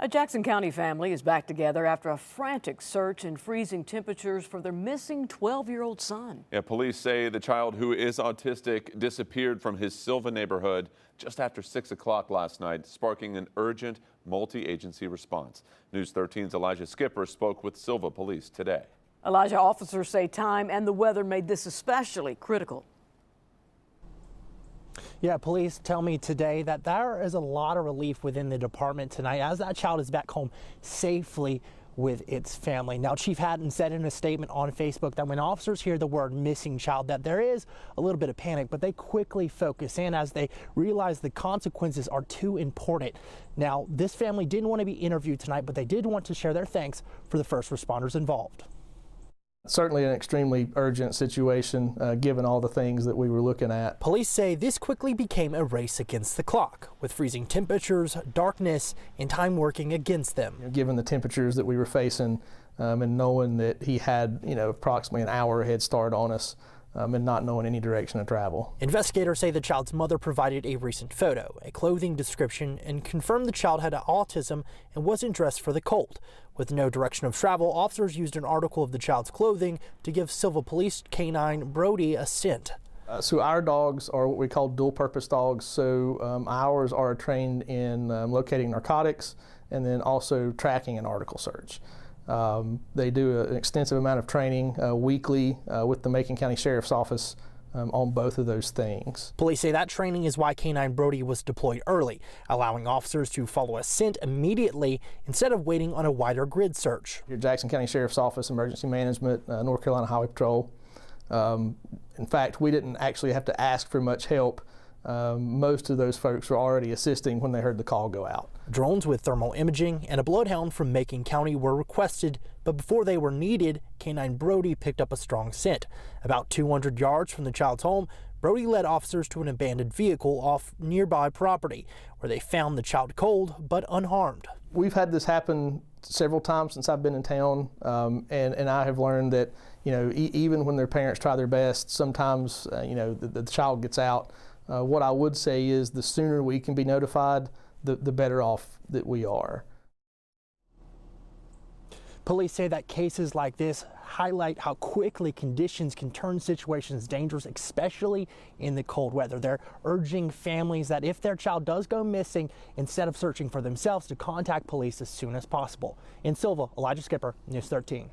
A Jackson County family is back together after a frantic search in freezing temperatures for their missing 12-year-old son. Yeah, police say the child, who is autistic, disappeared from his Sylva neighborhood just after 6 o'clock last night, sparking an urgent multi-agency response. News 13's Elijah Skipper spoke with Sylva Police today. Elijah, officers say time and the weather made this especially critical. Yeah, police tell me today that there is a lot of relief within the department tonight as that child is back home safely with its family. Now, Chief Hatton said in a statement on Facebook that when officers hear the word missing child, that there is a little bit of panic, but they quickly focus in as they realize the consequences are too important. Now, this family didn't want to be interviewed tonight, but they did want to share their thanks for the first responders involved. Certainly an extremely urgent situation, given all the things that we were looking at. Police say this quickly became a race against the clock, with freezing temperatures, darkness, and time working against them. Given the temperatures that we were facing, and knowing that he had, approximately an hour head start on us, and not knowing any direction of travel. Investigators say the child's mother provided a recent photo, a clothing description, and confirmed the child had autism and wasn't dressed for the cold. With no direction of travel, officers used an article of the child's clothing to give Sylva Police canine Brody a scent. So our dogs are what we call dual-purpose dogs. So ours are trained in locating narcotics and then also tracking an article search. They do an extensive amount of training weekly with the Macon County Sheriff's Office on both of those things. Police say that training is why Canine Brody was deployed early, allowing officers to follow a scent immediately instead of waiting on a wider grid search. Your Jackson County Sheriff's Office, Emergency Management, North Carolina Highway Patrol. In fact, we didn't actually have to ask for much help. Most of those folks were already assisting when they heard the call go out. Drones with thermal imaging and a bloodhound from Macon County were requested, but before they were needed, Canine Brody picked up a strong scent. About 200 yards from the child's home, Brody led officers to an abandoned vehicle off nearby property, where they found the child cold but unharmed. We've had this happen several times since I've been in town, and I have learned that even when their parents try their best, sometimes the child gets out. What I would say is the sooner we can be notified, the better off that we are. Police say that cases like this highlight how quickly conditions can turn situations dangerous, especially in the cold weather. They're urging families that if their child does go missing, instead of searching for themselves, to contact police as soon as possible. In Sylva, Elijah Skipper, News 13.